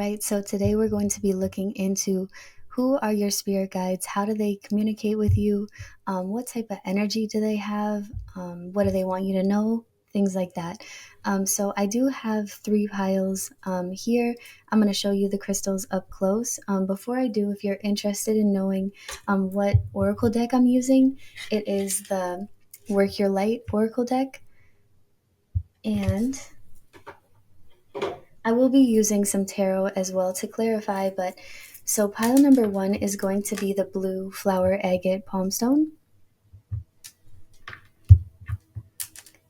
right, so today we're going to be looking into who are your spirit guides, how do they communicate with you, what type of energy do they have, what do they want you to know, things like that. So I do have three piles here. I'm going to show you the crystals up close. Before I do, if you're interested in knowing what oracle deck I'm using, it is the Work Your Light oracle deck. And I will be using some tarot as well to clarify, but so pile number one is going to be the blue flower agate palmstone.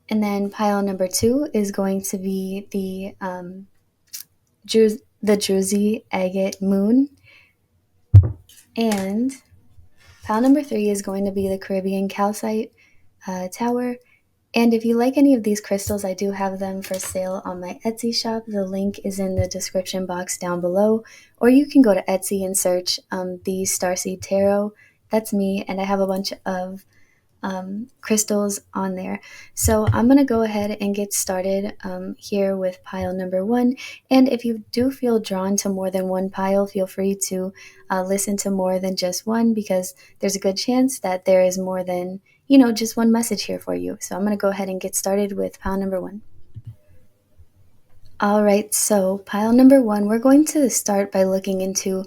And then pile number two is going to be the Druzy agate moon. And pile number three is going to be the Caribbean calcite tower. And if you like any of these crystals, I do have them for sale on my Etsy shop. The link is in the description box down below. Or you can go to Etsy and search the Starseed Tarot. That's me, and I have a bunch of crystals on there. So I'm going to go ahead and get started here with pile number one. And if you do feel drawn to more than one pile, feel free to listen to more than just one, because there's a good chance that there is more than just one message here for you. So I'm going to go ahead and get started with pile number one. All right, so pile number one, we're going to start by looking into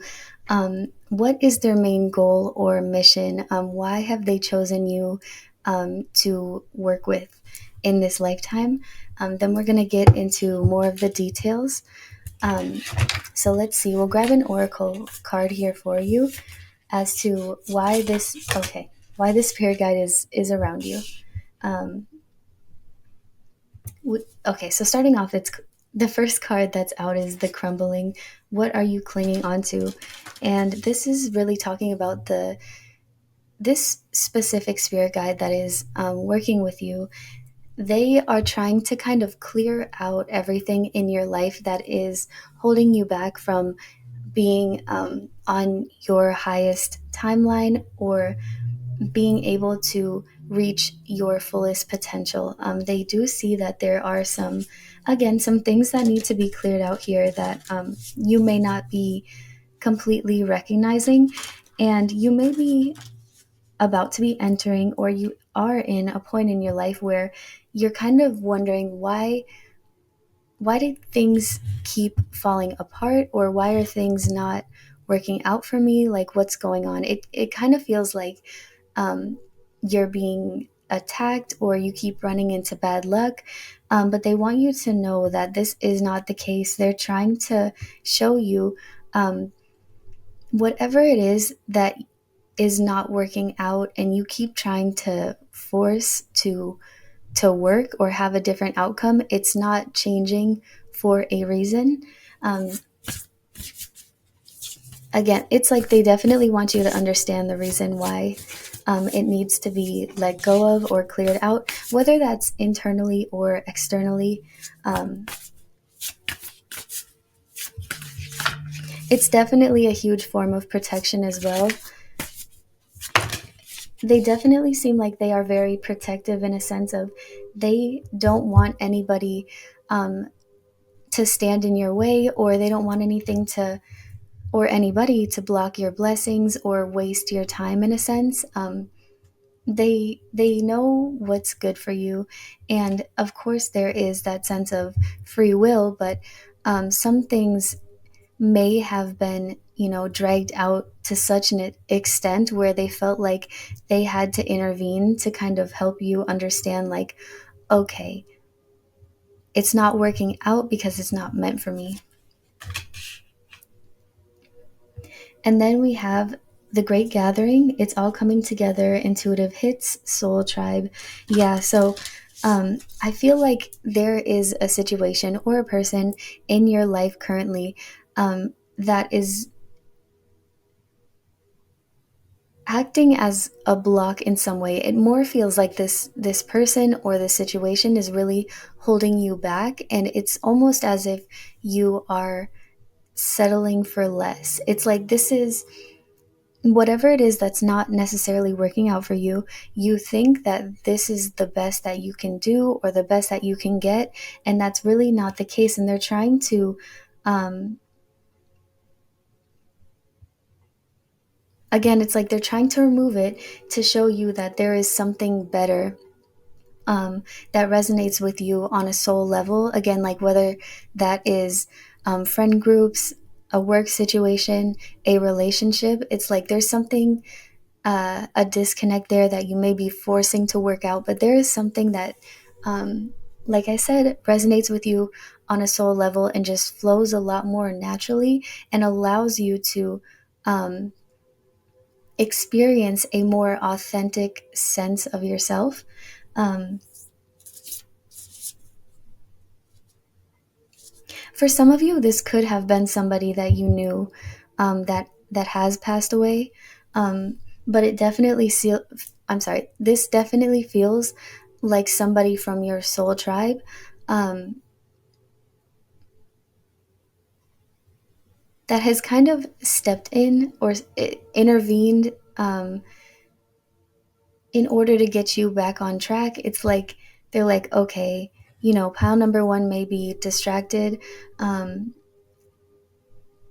what is their main goal or mission? Why have they chosen you to work with in this lifetime? Then we're going to get into more of the details. So let's see, we'll grab an oracle card here for you as to why this spirit guide is around you. Okay, so starting off, it's the first card that's out is the crumbling. What are you clinging onto? And this is really talking about this specific spirit guide that is working with you. They are trying to kind of clear out everything in your life that is holding you back from being on your highest timeline or being able to reach your fullest potential. They do see that there are some things that need to be cleared out here that you may not be completely recognizing, and you may be about to be entering, or you are in a point in your life where you're kind of wondering why did things keep falling apart, or why are things not working out for me? Like, what's going on? It kind of feels like you're being attacked, or you keep running into bad luck. But they want you to know that this is not the case. They're trying to show you whatever it is that is not working out, and you keep trying to force to work or have a different outcome. It's not changing for a reason. Um, Again, it's like they definitely want you to understand the reason why it needs to be let go of or cleared out, whether that's internally or externally. It's definitely a huge form of protection as well. They definitely seem like they are very protective in a sense of they don't want anybody to stand in your way, or they don't want anything to or anybody to block your blessings or waste your time in a sense. They know what's good for you, and of course there is that sense of free will, but some things may have been dragged out to such an extent where they felt like they had to intervene to kind of help you understand, like, okay, it's not working out because it's not meant for me. And then we have the Great Gathering. It's all coming together. Intuitive hits, Soul Tribe. Yeah, so I feel like there is a situation or a person in your life currently that is acting as a block in some way. It more feels like this person or this situation is really holding you back, and it's almost as if you are settling for less. It's like this is whatever it is that's not necessarily working out for you. You think that this is the best that you can do or the best that you can get, and that's really not the case. And they're trying to again, it's like they're trying to remove it to show you that there is something better, that resonates with you on a soul level. Again, like whether that is friend groups, a work situation, a relationship, it's like there's something, a disconnect there that you may be forcing to work out, but there is something that, um, like I said, resonates with you on a soul level and just flows a lot more naturally and allows you to um, experience a more authentic sense of yourself. Um, for some of you, this could have been somebody that you knew, that has passed away, but it definitely I'm sorry. This definitely feels like somebody from your soul tribe, um, that has kind of stepped in or intervened, in order to get you back on track. It's like they're like, okay, pile number one may be distracted, um,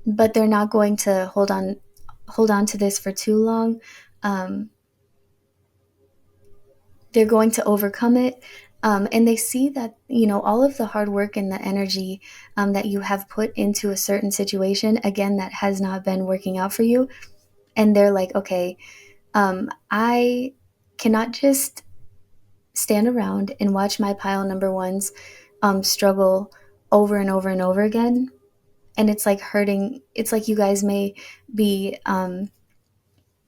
but they're not going to hold on to this for too long. Um, they're going to overcome it. And they see that, all of the hard work and the energy, that you have put into a certain situation, again, that has not been working out for you. And they're like, okay, I cannot just stand around and watch my pile number ones struggle over and over and over again. And it's like hurting. It's like you guys may be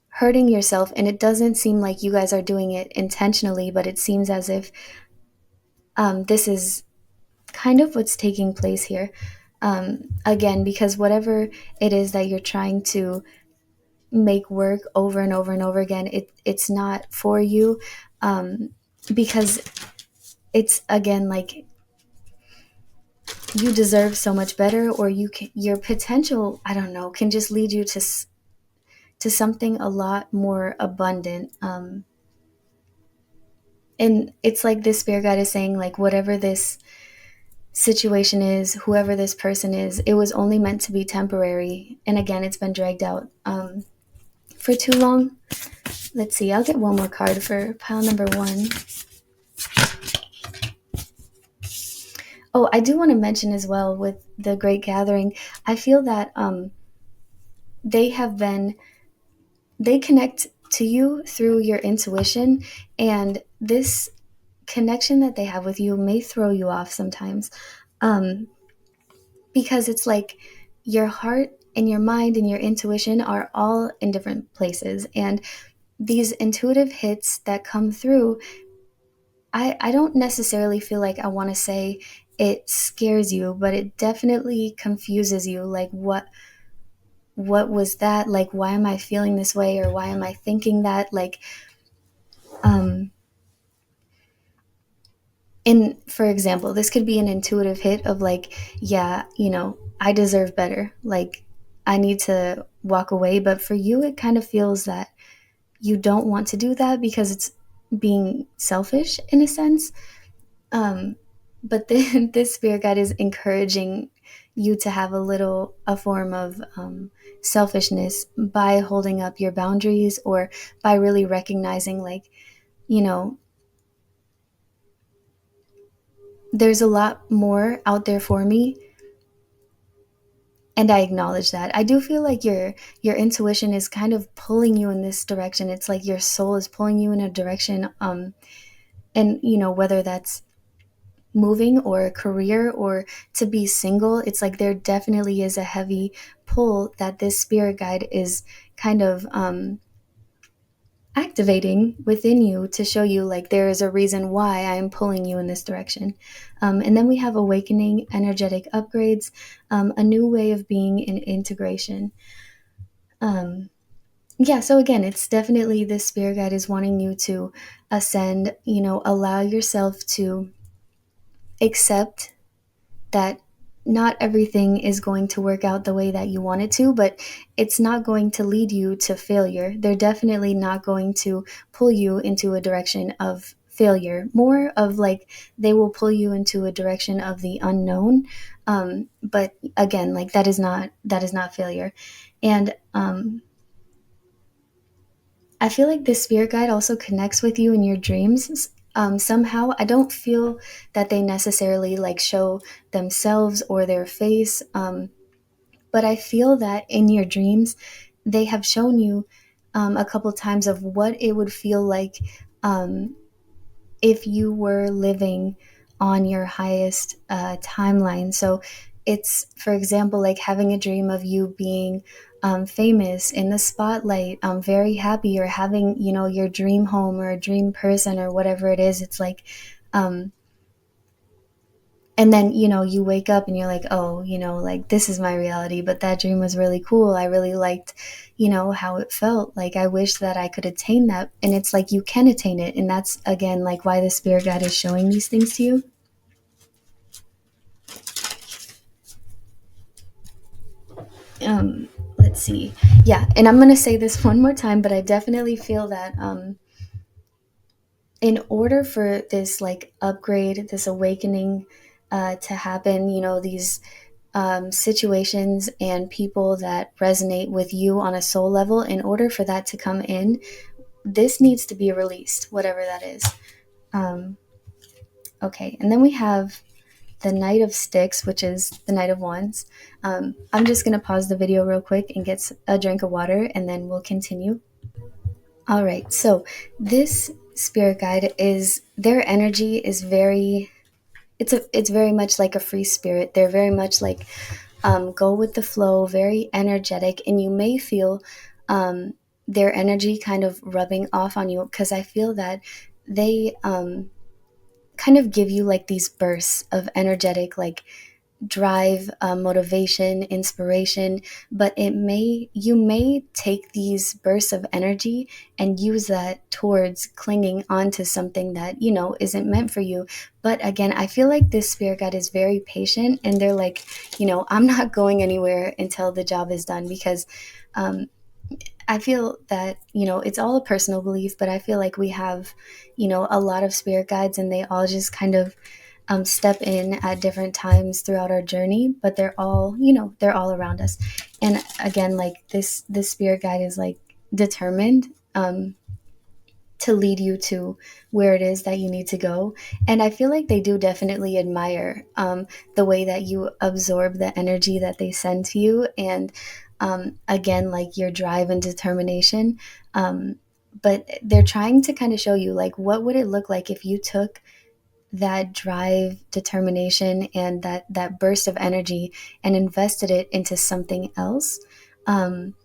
hurting yourself, and it doesn't seem like you guys are doing it intentionally, but it seems as if, this is kind of what's taking place here. Again, because whatever it is that you're trying to make work over and over and over again, it's not for you, because it's, again, like you deserve so much better, or your potential, I don't know, can just lead you to something a lot more abundant. And it's like this spirit guide is saying, like, whatever this situation is, whoever this person is, it was only meant to be temporary. And again, it's been dragged out, for too long. Let's see, I'll get one more card for pile number one. Oh, I do want to mention as well with the Great Gathering, I feel that, they have been, they connect to you through your intuition, and this connection that they have with you may throw you off sometimes, um, because it's like your heart and your mind and your intuition are all in different places, and these intuitive hits that come through, I don't necessarily feel like I want to say it scares you, but it definitely confuses you. Like, what was that? Like, why am I feeling this way, or why am I thinking that? Like, um and for example, this could be an intuitive hit of like, yeah, I deserve better. Like, I need to walk away. But for you, it kind of feels that you don't want to do that because it's being selfish in a sense. Um, but then this spirit guide is encouraging you to have a form of, selfishness by holding up your boundaries, or by really recognizing, like, you know, there's a lot more out there for me, and I acknowledge that. I do feel like your intuition is kind of pulling you in this direction. It's like your soul is pulling you in a direction, and whether that's moving or a career or to be single, it's like there definitely is a heavy pull that this spirit guide is kind of, activating within you to show you, like, there is a reason why I'm pulling you in this direction. And then we have awakening, energetic upgrades, a new way of being, and integration. Um, yeah, so again, it's definitely this spirit guide is wanting you to ascend, allow yourself to accept that not everything is going to work out the way that you want it to, but it's not going to lead you to failure. They're definitely not going to pull you into a direction of failure. More of like they will pull you into a direction of the unknown. But again, like that is not failure. And I feel like this spirit guide also connects with you in your dreams. Somehow, I don't feel that they necessarily like show themselves or their face, but I feel that in your dreams, they have shown you a couple times of what it would feel like um, if you were living on your highest timeline. So it's, for example, like having a dream of you being famous in the spotlight, very happy, or having, your dream home or a dream person or whatever it is. It's like, um, and then, you wake up and you're like, oh, like this is my reality, but that dream was really cool. I really liked, how it felt. Like, I wish that I could attain that. And it's like you can attain it. And that's, again, like why the spirit guide is showing these things to you. Let's see. Yeah. And I'm going to say this one more time, but I definitely feel that in order for this like upgrade, this awakening to happen, these situations and people that resonate with you on a soul level, in order for that to come in, this needs to be released, whatever that is. Um, okay, and then we have the Knight of Sticks, which is the Knight of Wands. I'm just going to pause the video real quick and get a drink of water, and then we'll continue. All right, so this spirit guide is, their energy is very, it's very much like a free spirit. They're very much like go with the flow, very energetic, and you may feel their energy kind of rubbing off on you, because I feel that they kind of give you like these bursts of energetic, like drive, motivation, inspiration, but you may take these bursts of energy and use that towards clinging onto something that isn't meant for you. But again, I feel like this spirit guide is very patient, and they're like, I'm not going anywhere until the job is done, because um, I feel that, it's all a personal belief, but I feel like we have, a lot of spirit guides, and they all just kind of step in at different times throughout our journey, but they're all, they're all around us. And again, like this spirit guide is like determined to lead you to where it is that you need to go. And I feel like they do definitely admire the way that you absorb the energy that they send to you. And again, like your drive and determination. But they're trying to kind of show you, like, what would it look like if you took that drive, determination, and that burst of energy and invested it into something else. um,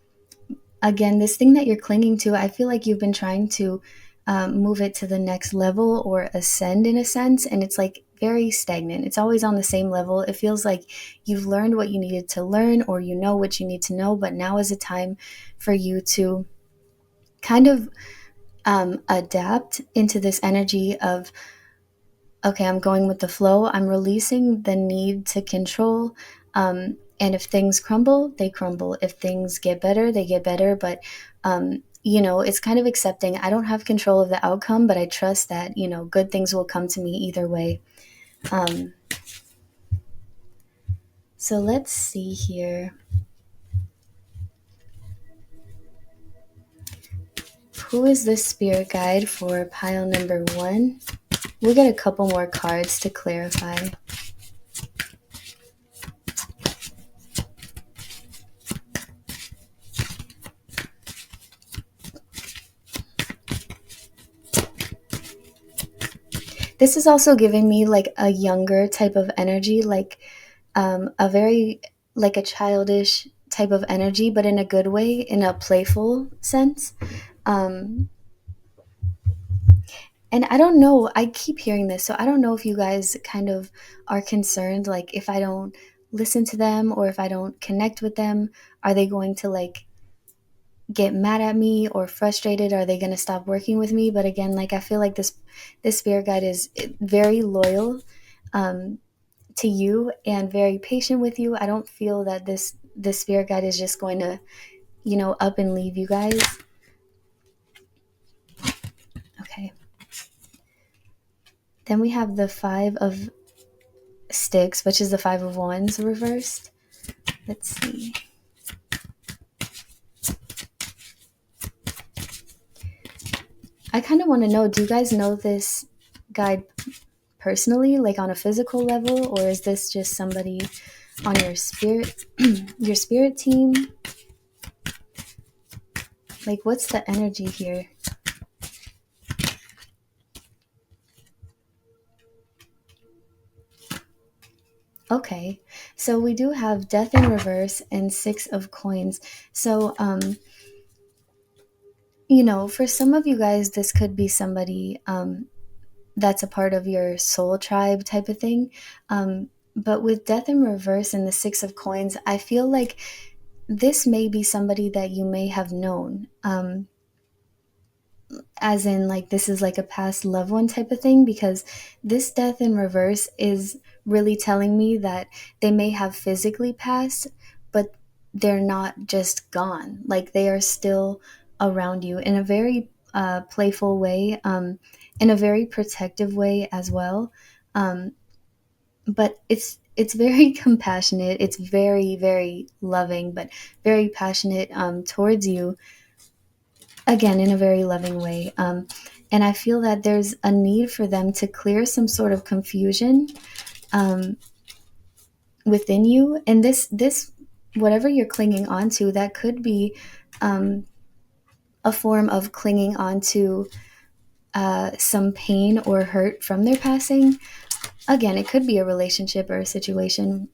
Again, this thing that you're clinging to, I feel like you've been trying to move it to the next level or ascend in a sense, and it's like very stagnant. It's always on the same level. It feels like you've learned what you needed to learn, or you know what you need to know, but now is a time for you to kind of adapt into this energy of, okay, I'm going with the flow. I'm releasing the need to control. And if things crumble, they crumble. If things get better, they get better. But, it's kind of accepting, I don't have control of the outcome, but I trust that, good things will come to me either way. Um, so let's see here. Who is this spirit guide for pile number 1? We'll get a couple more cards to clarify. This is also giving me like a younger type of energy, like a very, like a childish type of energy, but in a good way, in a playful sense. Um, and I don't know, I keep hearing this, so I don't know if you guys kind of are concerned, like if I don't listen to them or if I don't connect with them, are they going to like get mad at me or frustrated? Are they going to stop working with me? But again, like I feel like this spirit guide is very loyal um, to you and very patient with you. I don't feel that this spirit guide is just going to, up and leave you guys. Okay. Then we have the 5 of Sticks, which is the 5 of Wands reversed. Let's see. I kind of want to know, do you guys know this guide personally, like on a physical level, or is this just somebody on your spirit your spirit team? Like, what's the energy here? Okay, so we do have death in reverse and six of coins. So for some of you guys, this could be somebody that's a part of your soul tribe type of thing. But with death in reverse and the six of coins, I feel like this may be somebody that you may have known. As in, like, this is like a past loved one type of thing, because this death in reverse is really telling me that they may have physically passed, but they're not just gone. Like, they are still around you in a very playful way, in a very protective way as well. um, but it's very compassionate, it's very, very loving, but very passionate towards you, again, in a very loving way. And I feel that there's a need for them to clear some sort of confusion um, within you. And this, whatever you're clinging onto, that could be um, a form of clinging onto some pain or hurt from their passing. Again, it could be a relationship or a situation,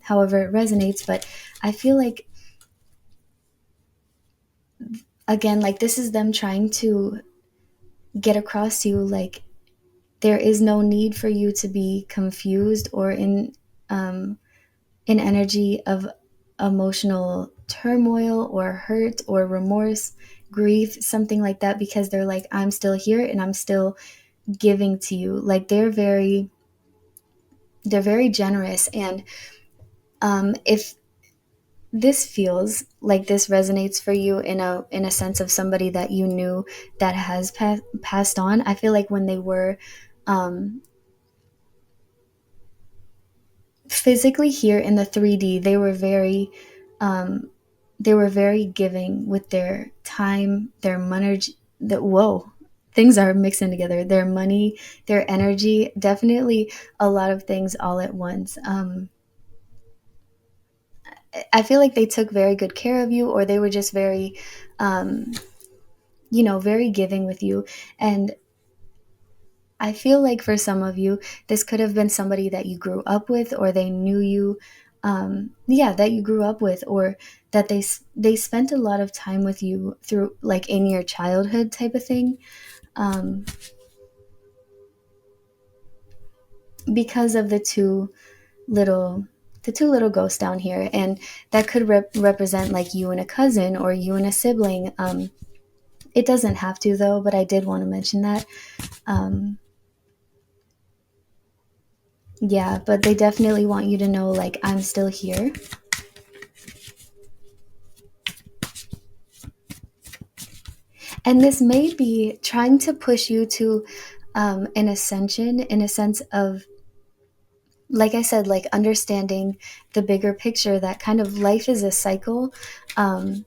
however it resonates. But I feel like, again, like, this is them trying to get across to you, like, there is no need for you to be confused or um, in energy of emotional turmoil or hurt or remorse, grief, something like that, because they're like, I'm still here and I'm still giving to you. Like, they're very generous. And if this feels like this resonates for you in a sense of somebody that you knew that has passed on, I feel like when they were um, physically here in the 3D, um, they were very giving with their time, their money. Whoa, things are mixing together. Their money, their energy, definitely a lot of things all at once. I feel like they took very good care of you, or they were just very, um, very giving with you. And I feel like for some of you, this could have been somebody that you grew up with, or they knew you, yeah, that you grew up with, or that they spent a lot of time with you through, like, in your childhood type of thing, um, because of little the two little ghosts down here, and that could represent like you and a cousin or you and a sibling. It doesn't have to though, but I did want to mention that. Um, yeah, but they definitely want you to know, like, I'm still here. And this may be trying to push you to an ascension, in a sense of, like I said, like, understanding the bigger picture, that kind of life is a cycle. Um,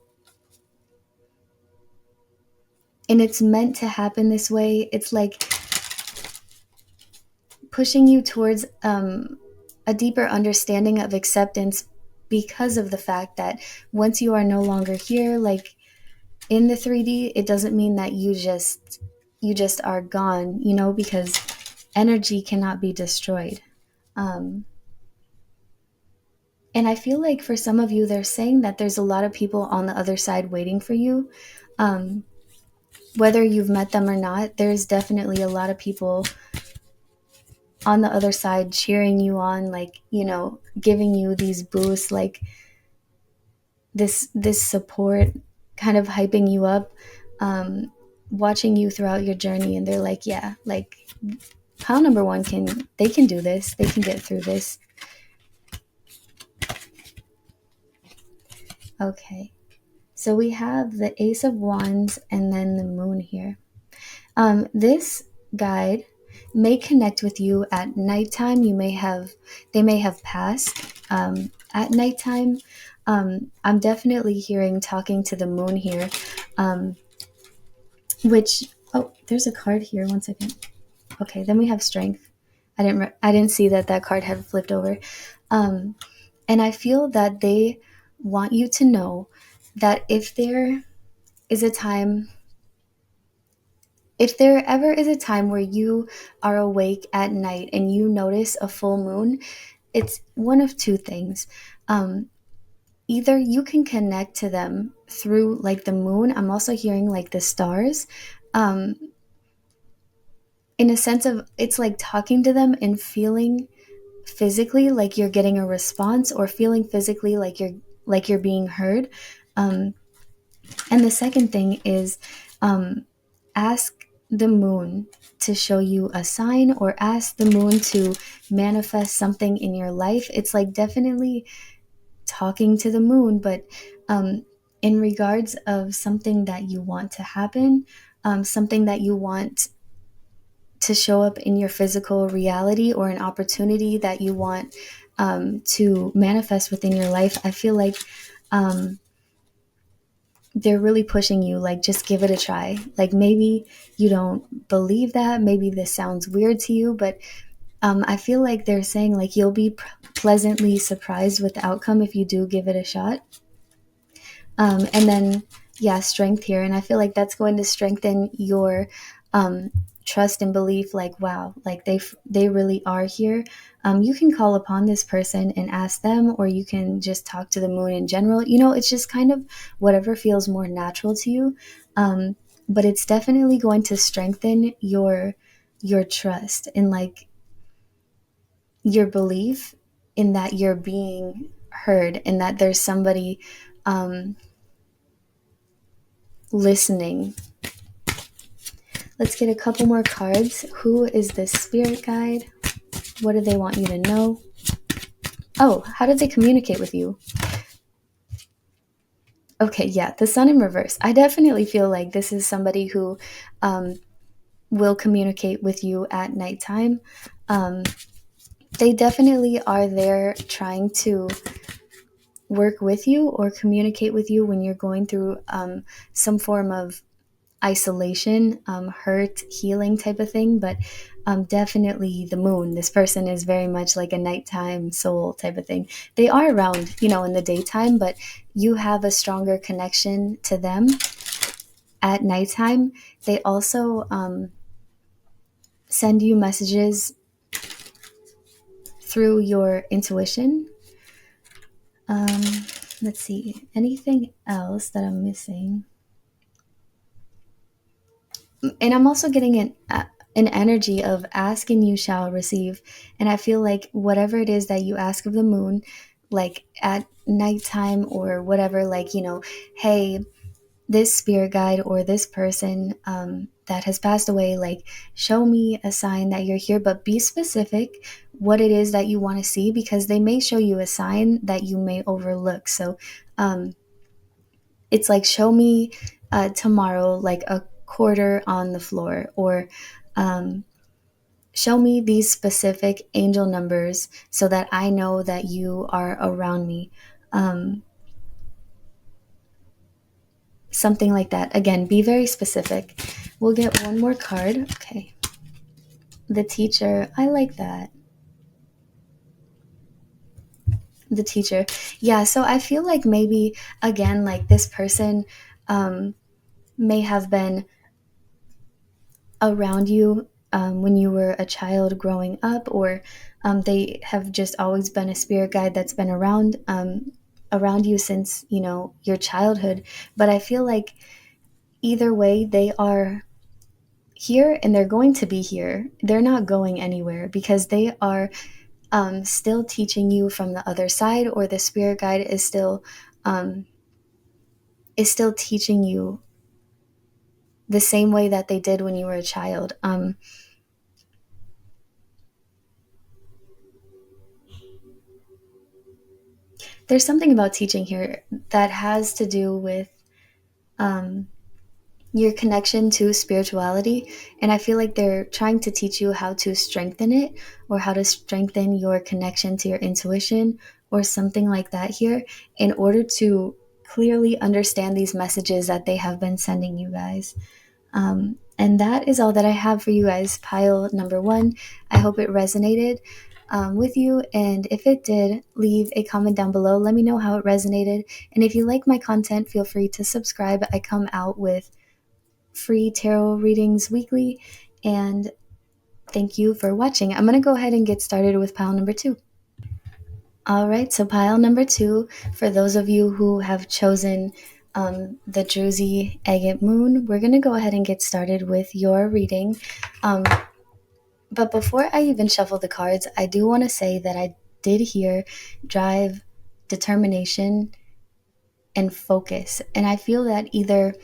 and it's meant to happen this way. It's like pushing you towards a deeper understanding of acceptance, because of the fact that once you are no longer here, like, in the 3D, it doesn't mean that you just are gone, because energy cannot be destroyed. Um, and I feel like for some of you, they're saying that there's a lot of people on the other side waiting for you. Um, whether you've met them or not, there's definitely a lot of people on the other side cheering you on, like, giving you these boosts, like this support, kind of hyping you up, watching you throughout your journey, and they're like, yeah, like, pile number one they can do this, they can get through this. Okay, so we have the Ace of Wands and then the Moon here. This guide may connect with you at nighttime. They may have passed at nighttime. I'm definitely hearing talking to the moon here, which Oh, there's a card here. One second. Okay, then we have strength. I didn't see that that card had flipped over. Um, and I feel that they want you to know that is a time if there ever is a time where you are awake at night and you notice a full moon, it's one of two things. Um, Either you can connect to them through like the moon. I'm also hearing like the stars. Um, in a sense of it's like talking to them and feeling physically like you're getting a response, or feeling physically like you're being heard. Um, and the second thing is, ask the moon to show you a sign, or ask the moon to manifest something in your life. It's like definitely talking to the moon, but in regards of something that you want to happen, something that you want to show up in your physical reality, or an opportunity that you want to manifest within your life. I feel like um, they're really pushing you, like, just give it a try. Like, maybe you don't believe that, maybe this sounds weird to you, but I feel like they're saying like you'll be pleasantly surprised with the outcome if you do give it a shot. And then, yeah, strength here. And I feel like that's going to strengthen your um, trust and belief. Like, wow, like they really are here. You can call upon this person and ask them, or you can just talk to the moon in general. You know, it's just kind of whatever feels more natural to you. Um, but it's definitely going to strengthen your trust and like your belief in that you're being heard, and that there's somebody um, listening. Let's get a couple more cards. Who is this spirit guide? What do they want you to know? Oh, how did they communicate with you? Okay, yeah, the sun in reverse. I definitely feel like this is somebody who um, will communicate with you at nighttime. Um, they definitely are there trying to work with you or communicate with you when you're going through some form of isolation, hurt, healing type of thing. But definitely the moon. This person is very much like a nighttime soul type of thing. They are around, you know, in the daytime, but you have a stronger connection to them at nighttime. They also send you messages through your intuition. Um, let's see, anything else that I'm missing? And I'm also getting an energy of ask and you shall receive. And I feel like whatever it is that you ask of the moon, like at nighttime or whatever, like, you know, hey, this spirit guide or this person that has passed away, like, show me a sign that you're here, but be specific what it is that you want to see, because they may show you a sign that you may overlook. So um, it's like, show me tomorrow like a quarter on the floor, or um, show me these specific angel numbers so that I know that you are around me. um, Something like that. Again, be very specific. We'll get one more card. Okay, the teacher. I like that. The teacher. Yeah, so I feel like maybe again, like, this person um, may have been around you when you were a child growing up, or they have just always been a spirit guide that's been around you since, you know, your childhood. But I feel like either way, they are here and they're going to be here. They're not going anywhere, because they are still teaching you from the other side, or the spirit guide um, is still teaching you the same way that they did when you were a child. There's something about teaching here that has to do with um, your connection to spirituality. And I feel like they're trying to teach you how to strengthen it, or how to strengthen your connection to your intuition, or something like that here, in order to clearly understand these messages that they have been sending you guys. And that is all that I have for you guys. Pile number one. I hope it resonated with you. And if it did, leave a comment down below. Let me know how it resonated. And if you like my content, feel free to subscribe. I come out with free tarot readings weekly. And thank you for watching. I'm going to go ahead and get started with pile number two. All right, so pile number two, for those of you who have chosen the Druzy Agate Moon, we're going to go ahead and get started with your reading. But before I even shuffle the cards, I do want to say that I did hear drive, determination, and focus. And I feel that either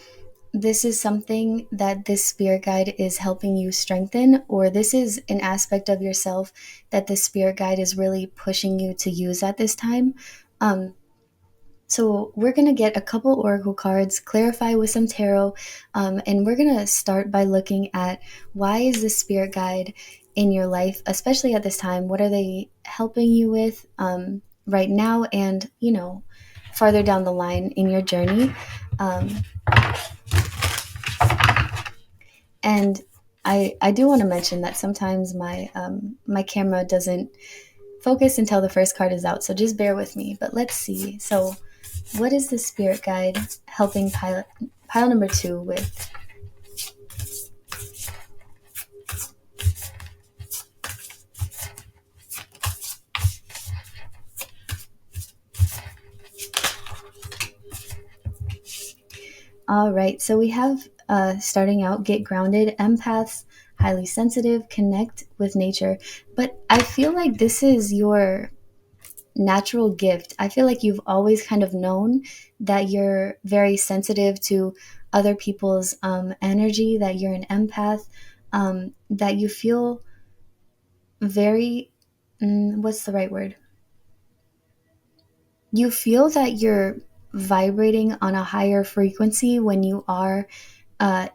this is something that this spirit guide is helping you strengthen, or this is an aspect of yourself that this spirit guide is really pushing you to use at this time. So we're going to get a couple oracle cards, clarify with some tarot, and we're going to start by looking at why is this spirit guide in your life, especially at this time. What are they helping you with right now and, farther down the line in your journey? And I do want to mention that sometimes my camera doesn't focus until the first card is out, so just bear with me. But let's see. So what is the spirit guide helping pile number two with? All right, so we have starting out, get grounded, empaths, highly sensitive, connect with nature. But I feel like this is your natural gift. I feel like you've always kind of known that you're very sensitive to other people's energy, that you're an empath, that you feel very, what's the right word? You feel that you're vibrating on a higher frequency when you are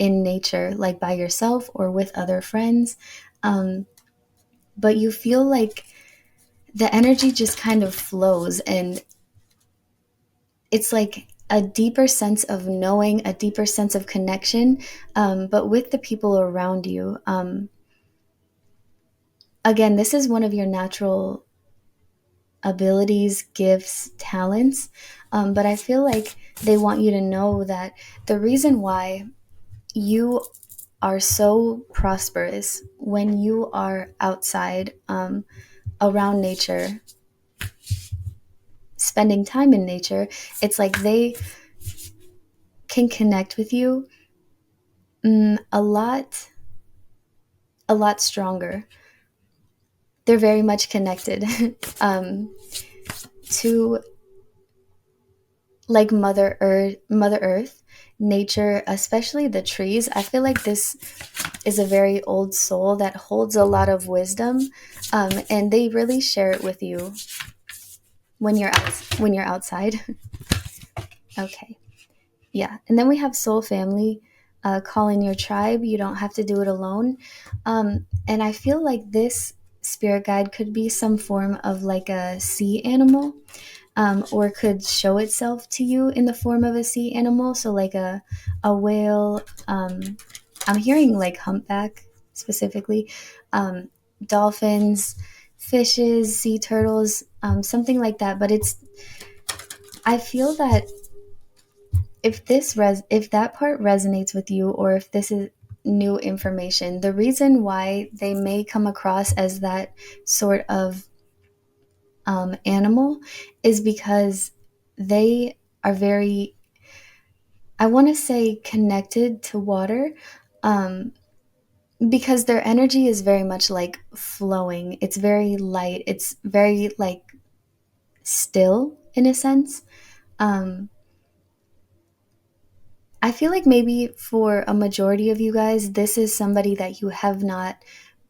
in nature, like by yourself or with other friends. But you feel like the energy just kind of flows, and it's like a deeper sense of knowing, a deeper sense of connection, but with the people around you. Again, this is one of your natural abilities, gifts, talents, but I feel like they want you to know that the reason why you are so prosperous when you are outside, around nature, spending time in nature, it's like they can connect with you a lot stronger. They're very much connected to like Mother Earth, nature, especially the trees. I feel like this is a very old soul that holds a lot of wisdom, and they really share it with you when you're outside. Okay, yeah, and then we have soul family. Call in your tribe. You don't have to do it alone. And I feel like this spirit guide could be some form of like a sea animal, or could show itself to you in the form of a sea animal. So like a whale. I'm hearing like humpback specifically, dolphins, fishes, sea turtles, something like that. But I feel that if that part resonates with you, or if this is new information, the reason why they may come across as that sort of animal is because they are very, I want to say, connected to water, because their energy is very much like flowing. It's very light. It's very like still in a sense. Um, I feel like maybe for a majority of you guys, this is somebody that you have not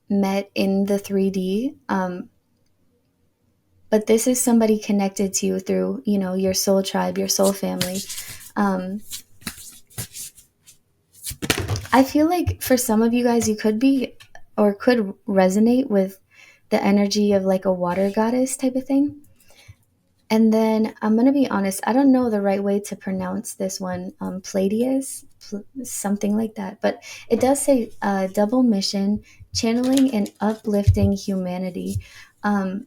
met in the 3D. But this is somebody connected to you through, your soul tribe, your soul family. Um, I feel like for some of you guys, you could be or could resonate with the energy of like a water goddess type of thing. And then I'm gonna be honest, I don't know the right way to pronounce this one. Palladius, something like that. But it does say double mission, channeling and uplifting humanity. Um,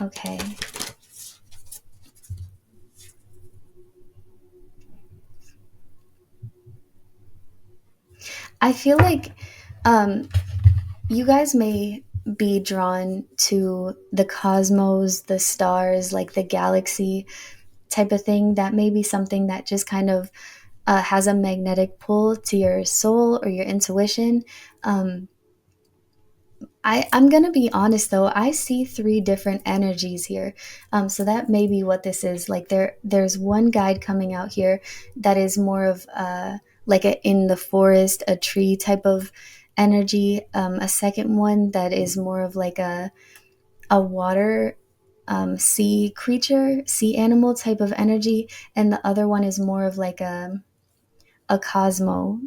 okay. I feel like um, you guys may be drawn to the cosmos, the stars, like the galaxy type of thing. That may be something that just kind of has a magnetic pull to your soul or your intuition. Um, I'm gonna be honest though, I see three different energies here. So that may be what this is. Like there's one guide coming out here that is more of like a in the forest, a tree type of energy. A second one that is more of like a water sea creature, sea animal type of energy, and the other one is more of like a cosmo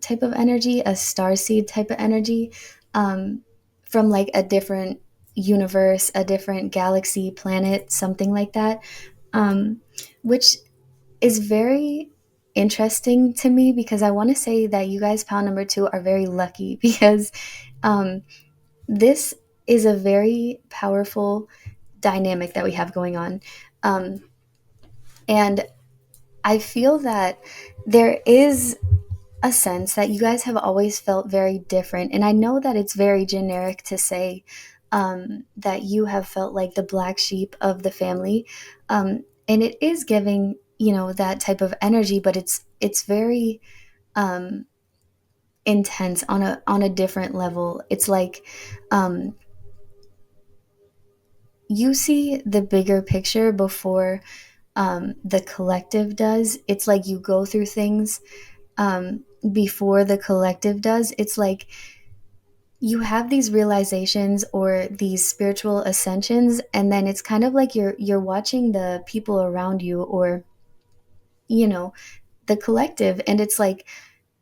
type of energy, a star seed type of energy, um, from like a different universe, a different galaxy, planet, something like that, um, which is very interesting to me because I want to say that you guys, pound number two, are very lucky because um, this is a very powerful dynamic that we have going on. Um, and I feel that there is a sense that you guys have always felt very different. And I know that it's very generic to say that you have felt like the black sheep of the family. And it is giving, you know, that type of energy, but it's very um, intense on a different level. It's like um, you see the bigger picture before the collective does. It's like you go through things before the collective does. It's like you have these realizations or these spiritual ascensions, and then it's kind of like you're watching the people around you, or you know, the collective, and it's like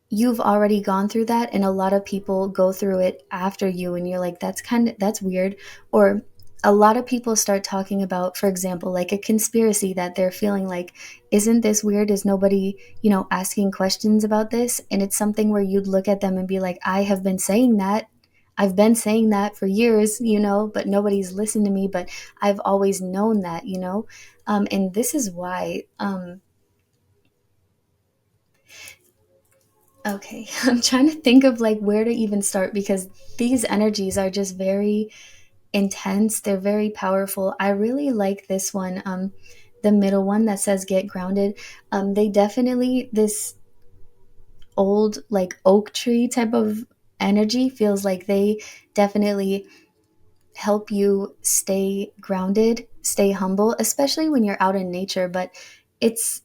you've already gone through that, and a lot of people go through it after you, and you're like, that's weird. Or a lot of people start talking about, for example, like a conspiracy that they're feeling like, isn't this weird, is nobody, you know, asking questions about this? And it's something where you'd look at them and be like, I have been saying that, I've been saying that for years, you know, but nobody's listened to me, but I've always known that, you know. And this is why okay, I'm trying to think of like where to even start because these energies are just very intense. They're very powerful. I really like this one, the middle one that says get grounded. They definitely, this old like oak tree type of energy feels like they definitely help you stay grounded, stay humble, especially when you're out in nature. But it's,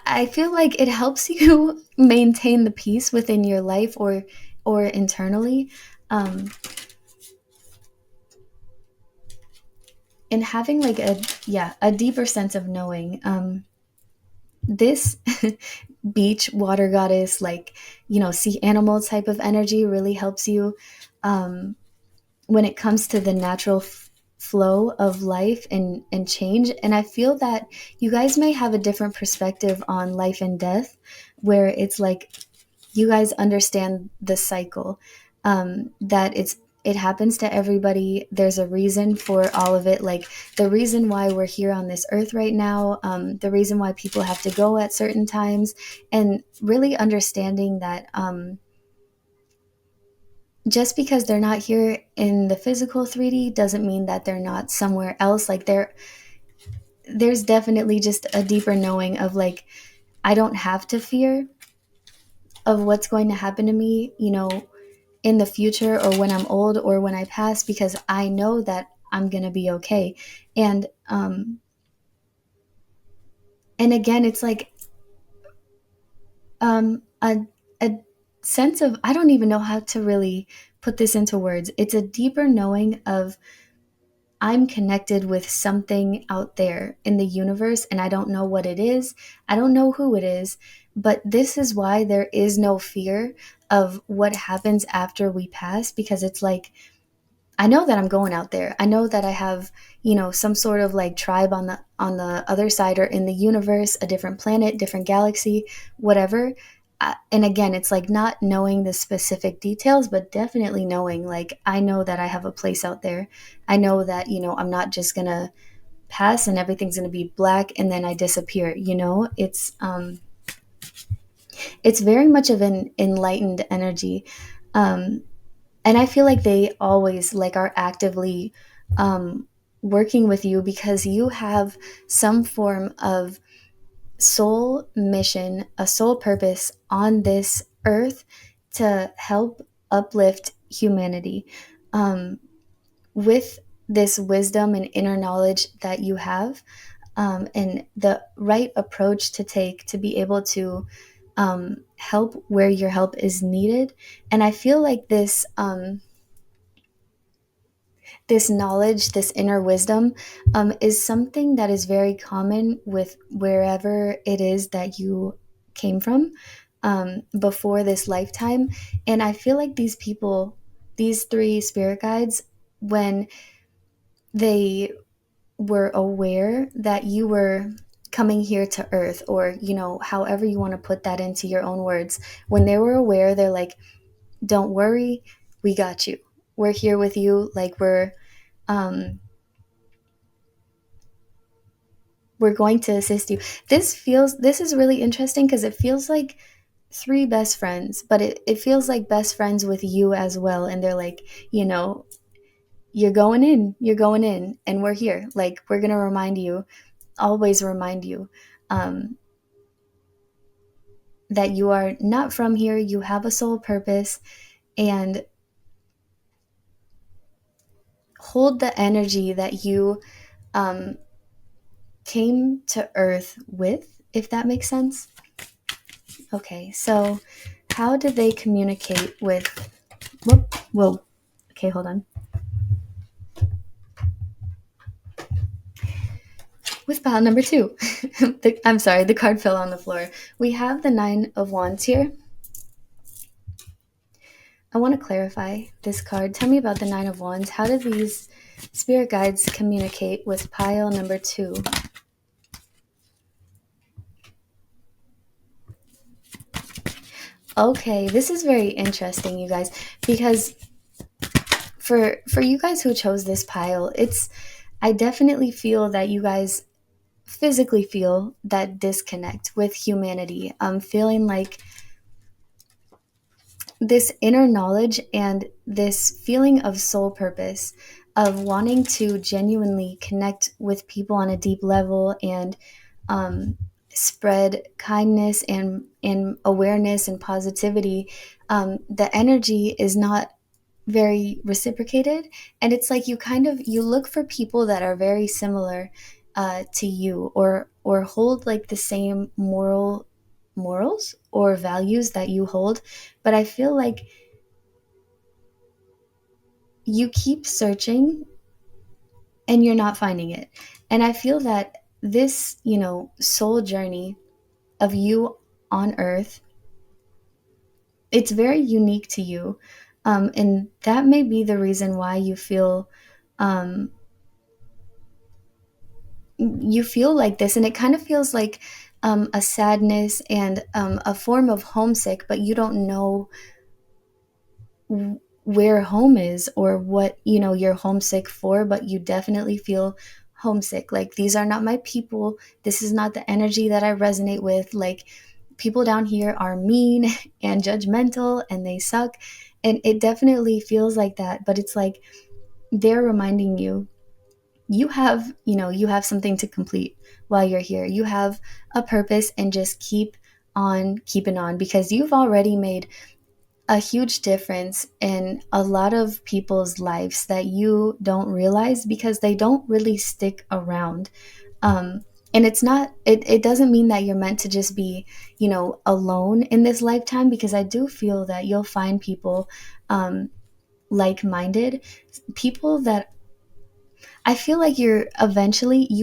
I feel like it helps you maintain the peace within your life or internally, um, and having like a, yeah, a deeper sense of knowing. This beach water goddess, like, you know, sea animal type of energy really helps you um, when it comes to the natural flow of life and change. And I feel that you guys may have a different perspective on life and death, where it's like you guys understand the cycle, that it happens to everybody. There's a reason for all of it, like the reason why we're here on this earth right now, the reason why people have to go at certain times, and really understanding that just because they're not here in the physical 3D doesn't mean that they're not somewhere else. Like there's definitely just a deeper knowing of like, I don't have to fear of what's going to happen to me, you know, in the future or when I'm old or when I pass, because I know that I'm going to be okay. And and again, it's like a sense of, I don't even know how to really put this into words. It's a deeper knowing of, I'm connected with something out there in the universe, and I don't know what it is. I don't know who it is, But this is why there is no fear of what happens after we pass, because it's like, I know that I'm going out there. I know that I have, some sort of like tribe on the other side, or in the universe, a different planet, different galaxy, whatever. And again, it's like not knowing the specific details, but definitely knowing, like, I know that I have a place out there. I know that, I'm not just going to pass and everything's going to be black and then I disappear, it's very much of an enlightened energy. Um and I feel like they always like are actively um, working with you, because you have some form of soul mission, a soul purpose on this earth to help uplift humanity, um, with this wisdom and inner knowledge that you have, and the right approach to take to be able to help where your help is needed. And I feel like this knowledge, this inner wisdom, is something that is very common with wherever it is that you came from, before this lifetime. And I feel like these people, these three spirit guides, when they were aware that you were coming here to earth, or however you want to put that into your own words, when they were aware, they're like, don't worry, we got you, we're here with you, like um we're going to assist you. This is really interesting, because it feels like three best friends, but it feels like best friends with you as well. And they're like, you know you're going in, and we're here, like, we're gonna remind you, always remind you, um, that you are not from here, you have a soul purpose, and hold the energy that you um, came to earth with, if that makes sense. Okay, so how did they communicate with? Whoa. Okay, hold on. With pile number two, I'm sorry, the card fell on the floor. We have the Nine of Wands here. I want to clarify this card. Tell me about the Nine of Wands. How do these spirit guides communicate with pile number two? Okay, this is very interesting, you guys, because for you guys who chose this pile, I definitely feel that you guys physically feel that disconnect with humanity. Feeling like this inner knowledge and this feeling of soul purpose, of wanting to genuinely connect with people on a deep level, and spread kindness and awareness and positivity. The energy is not very reciprocated, and it's like you look for people that are very similar to you, or hold like the same morals or values that you hold. But I feel like you keep searching and you're not finding it. And I feel that this, soul journey of you on earth, it's very unique to you. And that may be the reason why um, you feel like this. And it kind of feels like a sadness and a form of homesick, but you don't know where home is, or what you're homesick for, but you definitely feel homesick. Like, these are not my people, this is not the energy that I resonate with. Like, people down here are mean and judgmental and they suck. And it definitely feels like that, but it's like they're reminding you, you have something to complete while you're here. You have a purpose, and just keep on keeping on, because you've already made a huge difference in a lot of people's lives that you don't realize, because they don't really stick around. And it doesn't mean that you're meant to just be, alone in this lifetime, because I do feel that you'll find people, like-minded people, that I feel like you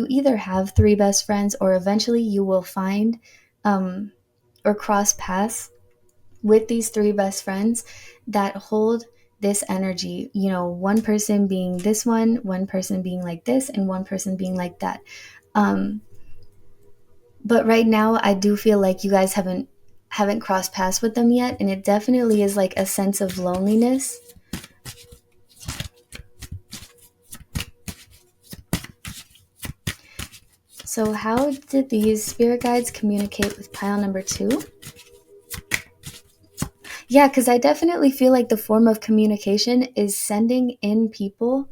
either have three best friends, or eventually you will find, um, or cross paths with these three best friends that hold this energy, one person being this one person being like this, and one person being like that. um but right now I do feel like you guys haven't crossed paths with them yet, and it definitely is like a sense of loneliness. So how did these spirit guides communicate with pile number 2? Yeah, because I definitely feel like the form of communication is sending in people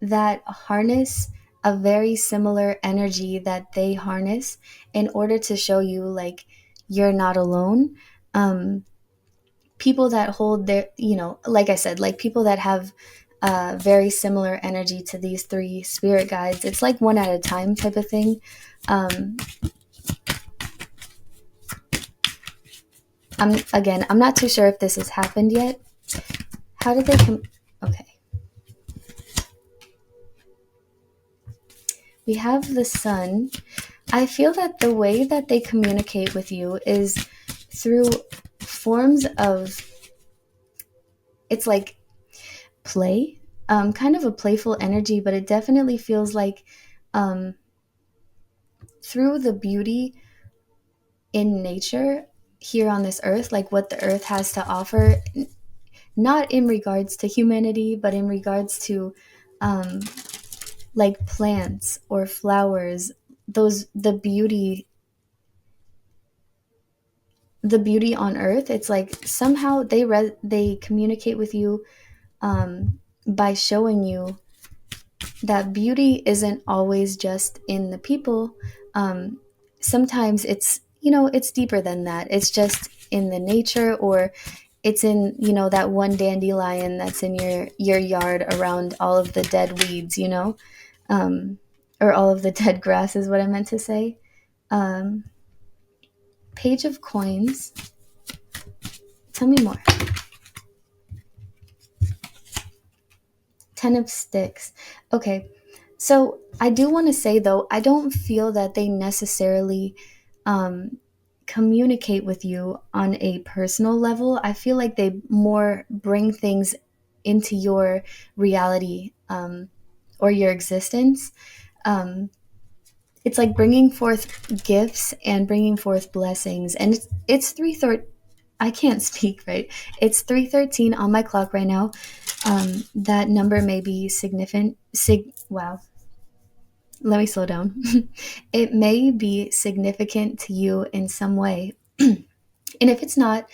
that harness a very similar energy that they harness, in order to show you like you're not alone. um People that hold their, like I said, like people that have very similar energy to these three spirit guides, it's like one at a time type of thing. um I'm not too sure if this has happened yet. How did they okay, we have the sun. I feel that the way that they communicate with you is through forms of, it's like play, kind of a playful energy, but it definitely feels like um, through the beauty in nature here on this earth, like what the earth has to offer, not in regards to humanity, but in regards to um, like plants or flowers, those the beauty on earth. It's like somehow they communicate with you by showing you that beauty isn't always just in the people. um, Sometimes it's deeper than that. It's just in the nature, or it's in that one dandelion that's in your yard around all of the dead weeds, um, or all of the dead grass is what I meant to say. um, Page of coins, tell me more. 10 of sticks. Okay. So I do want to say, though, I don't feel that they necessarily um, communicate with you on a personal level. I feel like they more bring things into your reality, or your existence. Um, it's like bringing forth gifts and bringing forth blessings. And it's 3:30. I can't speak right. It's 3:13 on my clock right now. That number may be significant. Wow. Let me slow down. It may be significant to you in some way. And if it's not,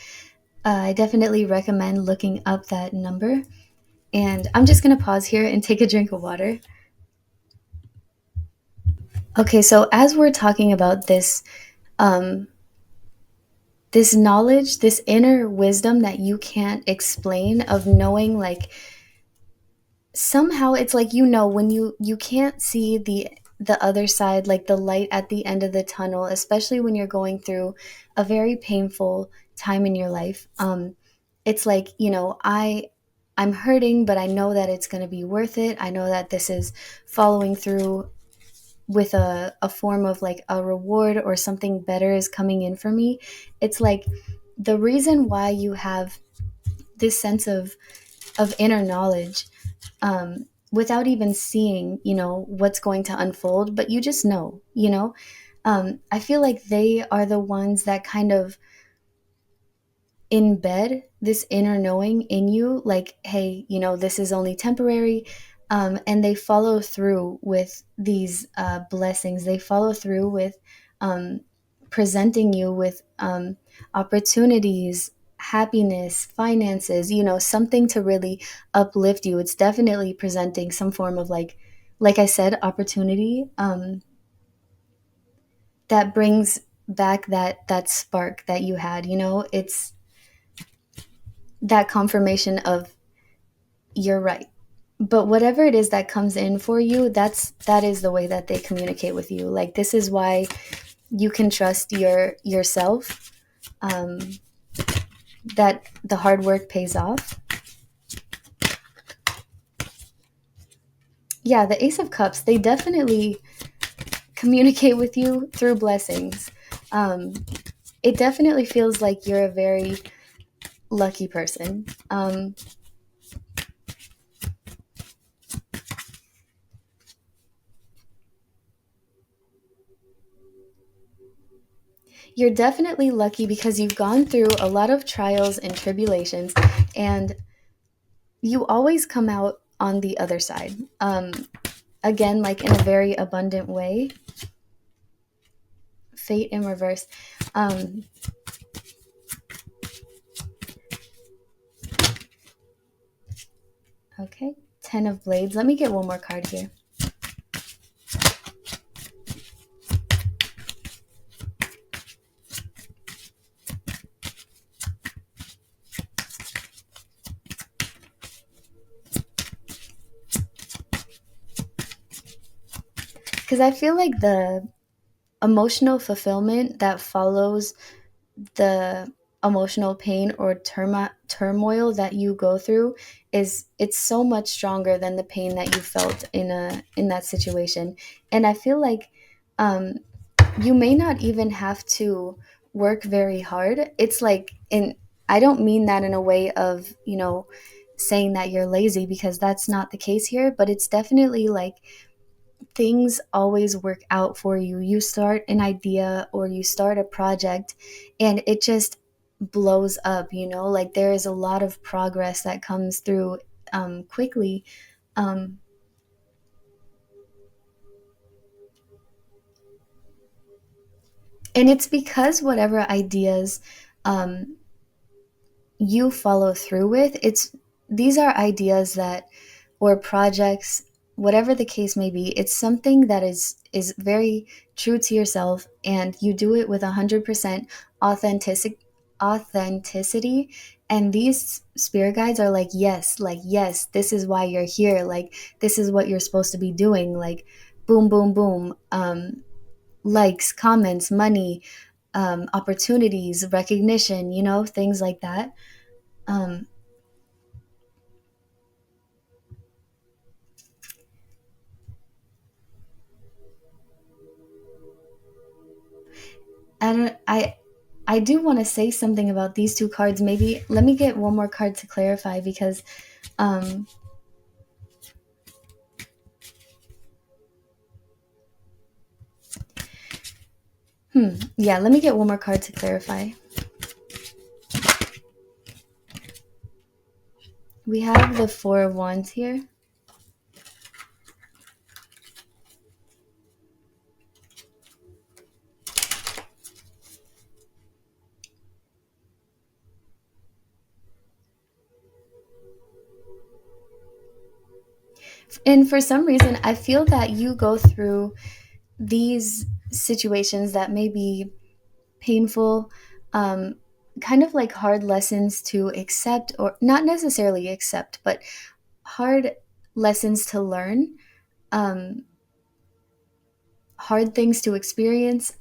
I definitely recommend looking up that number. And I'm just going to pause here and take a drink of water. Okay, so as we're talking about um, this knowledge, this inner wisdom that you can't explain, of knowing, like, somehow it's like, when you can't see the other side, like the light at the end of the tunnel, especially when you're going through a very painful time in your life. It's like, I'm hurting, but I know that it's going to be worth it. I know that this is following through with a form of like a reward, or something better is coming in for me. It's like the reason why you have this sense of inner knowledge, without even seeing, what's going to unfold, but you just know. I feel like they are the ones that kind of embed this inner knowing in you, like, hey, this is only temporary. And they follow through with these blessings. They follow through with um, presenting you with opportunities, happiness, finances, something to really uplift you. It's definitely presenting some form of, like I said, opportunity, that brings back that spark that you had. It's that confirmation of, you're right. But whatever it is that comes in for you, that is the way that they communicate with you. Like, this is why you can trust yourself, um, that the hard work pays off. Yeah, the Ace of Cups, they definitely communicate with you through blessings. um, it definitely feels like you're a very lucky person. You're definitely lucky because you've gone through a lot of trials and tribulations, and you always come out on the other side. Again, like in a very abundant way. Fate in reverse. Um, okay, 10 of Blades. Let me get one more card here. Because I feel like the emotional fulfillment that follows the emotional pain or turmoil that you go through is it's so much stronger than the pain that you felt in that situation. And I feel like um, you may not even have to work very hard. It's like in I don't mean that in a way of, saying that you're lazy, because that's not the case here, but it's definitely like things always work out for you. You start an idea or you start a project and it just blows up, like there is a lot of progress that comes through quickly. Um, and it's because whatever ideas um, you follow through with, these are ideas that or projects, whatever the case may be, it's something that is very true to yourself, and you do it with 100% authentic authenticity. And these spirit guides are like, yes, this is why you're here, like this is what you're supposed to be doing, like boom boom boom, likes, comments, money, opportunities, recognition, things like that. um, I do want to say something about these two cards. Maybe let me get one more card to clarify, because um yeah, let me get one more card to clarify. We have the 4 of Wands here. And for some reason, I feel that you go through these situations that may be painful, um, kind of like hard lessons to accept, or not necessarily accept, but hard lessons to learn, um, hard things to experience.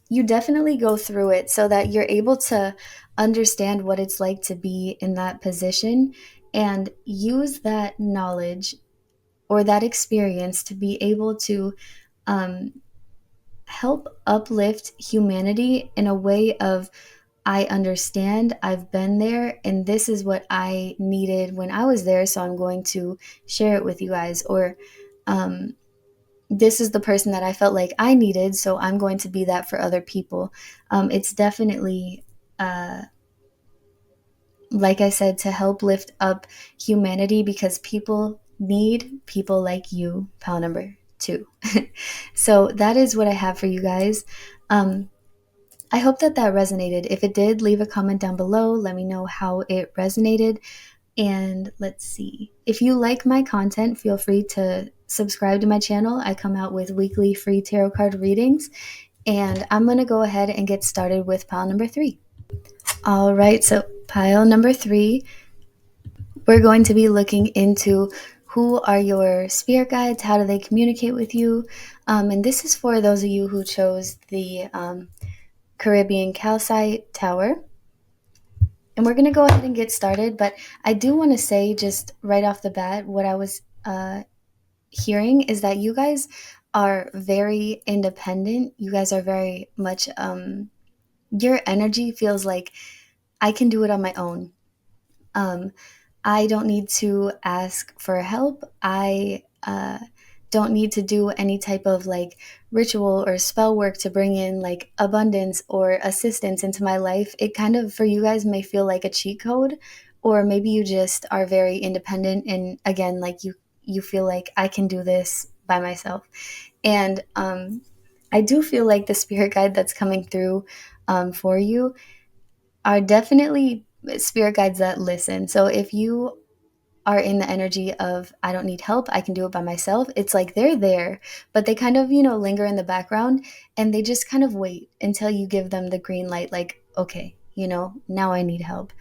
You definitely go through it so that you're able to understand what it's like to be in that position and use that knowledge or that experience to be able to um, help uplift humanity in a way of, I understand, I've been there, and this is what I needed when I was there, so I'm going to share it with you guys. Or um, this is the person that I felt like I needed, so I'm going to be that for other people. It's definitely, uh, like I said, to help lift up humanity, because people need people like you, pal number 2. So that is what I have for you guys. Um, I hope that that resonated. If it did, leave a comment down below. Let me know how it resonated. And let's see. If you like my content, feel free to subscribe to my channel. I come out with weekly free tarot card readings. And I'm going to go ahead and get started with pile number 3. All right, so pile number 3, we're going to be looking into who are your spirit guides, how do they communicate with you. And this is for those of you who chose the Caribbean calcite tower. And we're going to go ahead and get started, but I do want to say just right off the bat, what I was hearing is that you guys are very independent. You guys are very much your energy feels like I can do it on my own. Um, I don't need to ask for help. I don't need to do any type of like ritual or spell work to bring in like abundance or assistance into my life. It kind of, for you guys, may feel like a cheat code, or maybe you just are very independent and again, like you feel like I can do this by myself. And I do feel like the spirit guide that's coming through for you are definitely spirit guides that listen. So if you are in the energy of I don't need help, I can do it by myself, it's like they're there, but they kind of, linger in the background, and they just kind of wait until you give them the green light, like, okay, now I need help.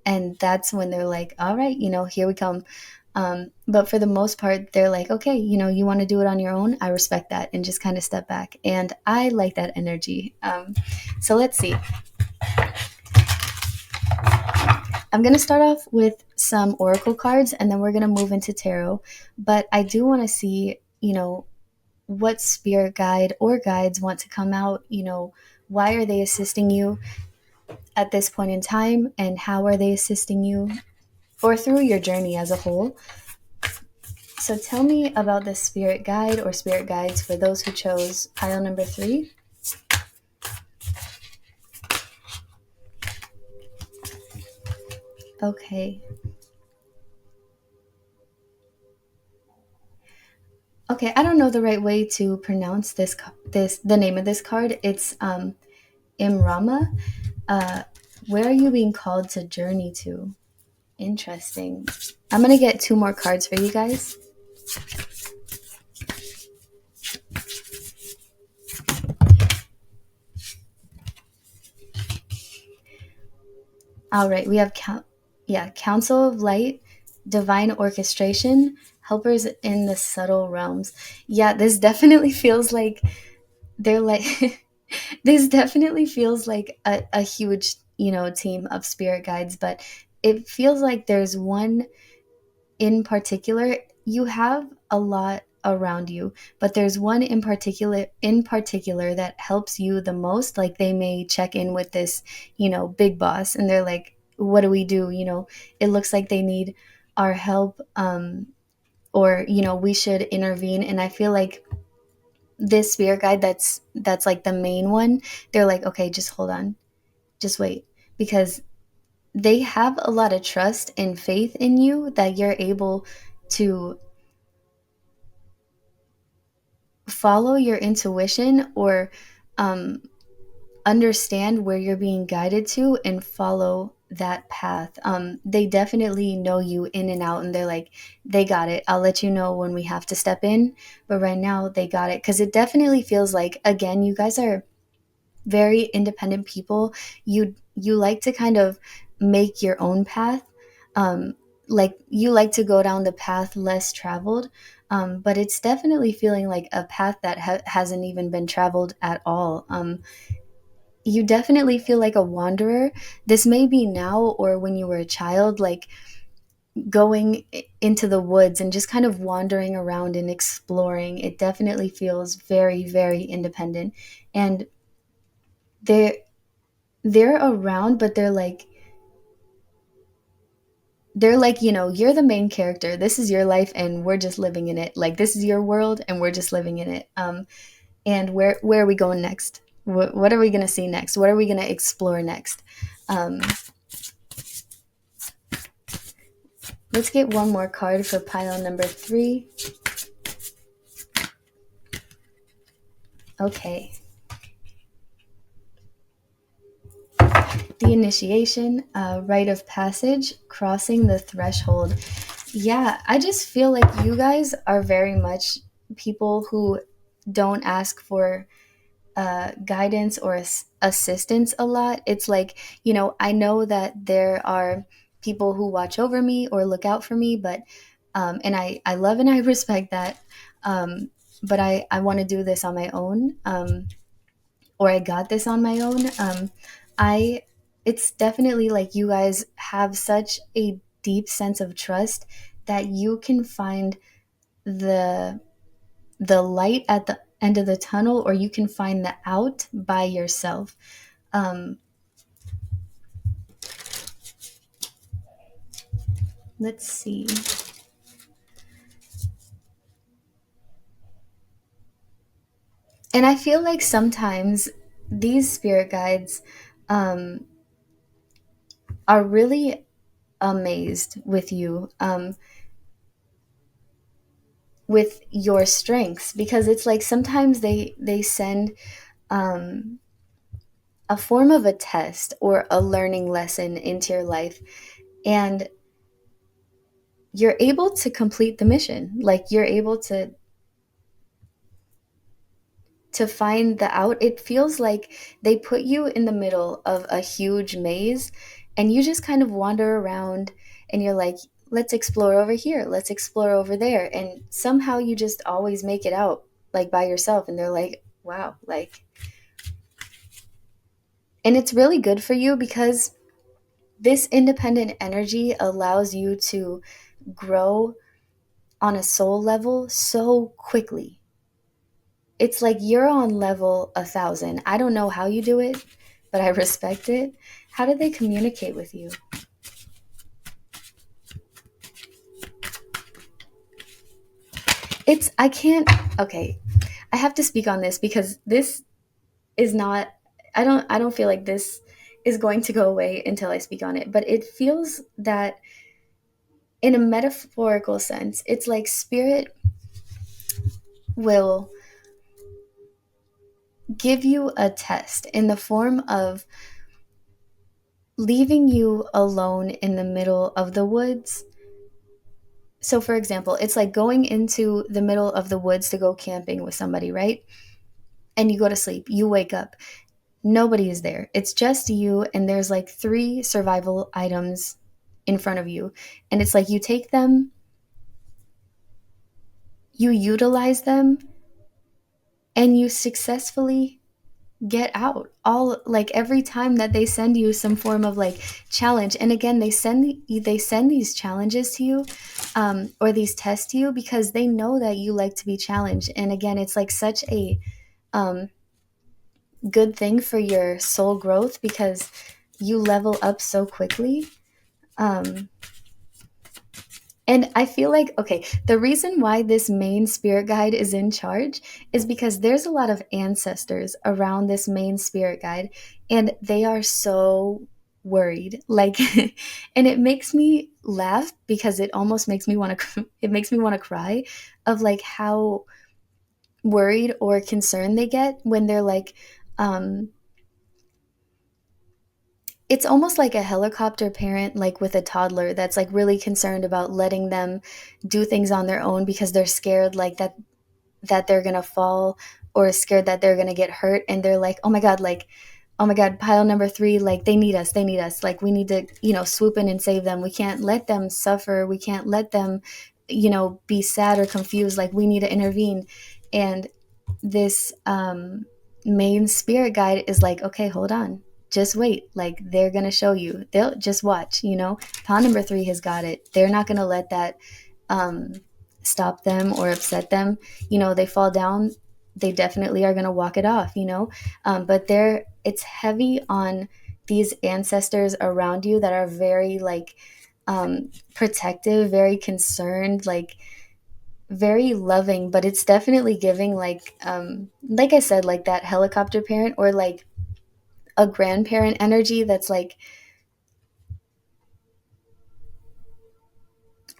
And that's when they're like, all right, here we come. But for the most part, they're like, okay, you want to do it on your own. I respect that, and just kind of step back. And I like that energy. So let's see. I'm going to start off with some oracle cards, and then we're going to move into tarot. But I do want to see, what spirit guide or guides want to come out. Why are they assisting you at this point in time, and how are they assisting you or through your journey as a whole? So tell me about the spirit guide or spirit guides for those who chose pile number 3. Okay. Okay, I don't know the right way to pronounce the name of this card. It's Imrama. Uh, where are you being called to journey to? Interesting. I'm gonna get 2 more cards for you guys. All right, we have Council of Light, Divine Orchestration, Helpers in the Subtle Realms. Yeah, this definitely feels like they're like this definitely feels like a huge, team of spirit guides, but it feels like there's one in particular. You have a lot around you, but there's one in particular that helps you the most. Like they may check in with this, big boss, and they're like, what do we do? It looks like they need our help, or we should intervene. And I feel like this spirit guide that's like the main one, they're like, okay, just hold on, just wait, because they have a lot of trust and faith in you that you're able to follow your intuition, or um, understand where you're being guided to and follow that path. They definitely know you in and out, and they're like, they got it. I'll let you know when we have to step in, but right now they got it. Because it definitely feels like, again, you guys are very independent people. You like to kind of make your own path. Um, like you like to go down the path less traveled, but it's definitely feeling like a path that hasn't even been traveled at all. You definitely feel like a wanderer. This may be now or when you were a child, like going into the woods and just kind of wandering around and exploring. It definitely feels very, very independent. And they're they're around, but they're like, you're the main character. This is your life and we're just living in it. Like this is your world and we're just living in it. And where are we going next? What are we going to see next? What are we going to explore next? Um, let's get one more card for pile number 3. Okay. The initiation, rite of passage, crossing the threshold. Yeah, I just feel like you guys are very much people who don't ask for guidance or assistance a lot. It's like, I know that there are people who watch over me or look out for me, but, and I love and I respect that. But I want to do this on my own. Or I got this on my own. I, it's definitely like you guys have such a deep sense of trust that you can find the the light at the end of the tunnel, or you can find the out by yourself. Um, let's see. And I feel like sometimes these spirit guides um, are really amazed with you, with your strengths, because it's like sometimes they send um, a form of a test or a learning lesson into your life, and you're able to complete the mission. Like you're able to find the out. It feels like they put you in the middle of a huge maze, and you just kind of wander around, and you're like, let's explore over here, let's explore over there, and somehow you just always make it out like by yourself, and they're like, wow, like. And it's really good for you because this independent energy allows you to grow on a soul level so quickly. It's like you're on level 1,000. I don't know how you do it, but I respect it. How do they communicate with you? I can't, okay. I have to speak on this because this is not, I don't feel like this is going to go away until I speak on it, but it feels that in a metaphorical sense, it's like spirit will give you a test in the form of leaving you alone in the middle of the woods. So, for example, it's like going into the middle of the woods to go camping with somebody, right? And you go to sleep, you wake up, nobody is there. It's just you, and there's like three survival items in front of you. And it's like you take them, you utilize them, and you successfully get out all, like every time that they send you some form of like challenge. And again, they send these challenges to you, or these tests to you, because they know that you like to be challenged. And again, it's like such a um, good thing for your soul growth because you level up so quickly. um, And I feel like, okay, the reason why this main spirit guide is in charge is because there's a lot of ancestors around this main spirit guide, and they are so worried. Like, and it makes me laugh because it almost makes me want to, it makes me want to cry of like how worried or concerned they get when they're like, um, it's almost like a helicopter parent, like with a toddler that's like really concerned about letting them do things on their own because they're scared like that they're gonna fall, or scared that they're gonna get hurt, and they're like, oh my god, pile number three, like they need us, like we need to, swoop in and save them. We can't let them suffer, we can't let them, be sad or confused, like we need to intervene. And this main spirit guide is like, okay, hold on, just wait, like they're gonna show you, they'll just watch, pile number three has got it. They're not gonna let that um stop them or upset them. They fall down, they definitely are gonna walk it off, but it's heavy on these ancestors around you that are very like protective, very concerned, like very loving. But it's definitely giving like I said, like that helicopter parent or like a grandparent energy that's like,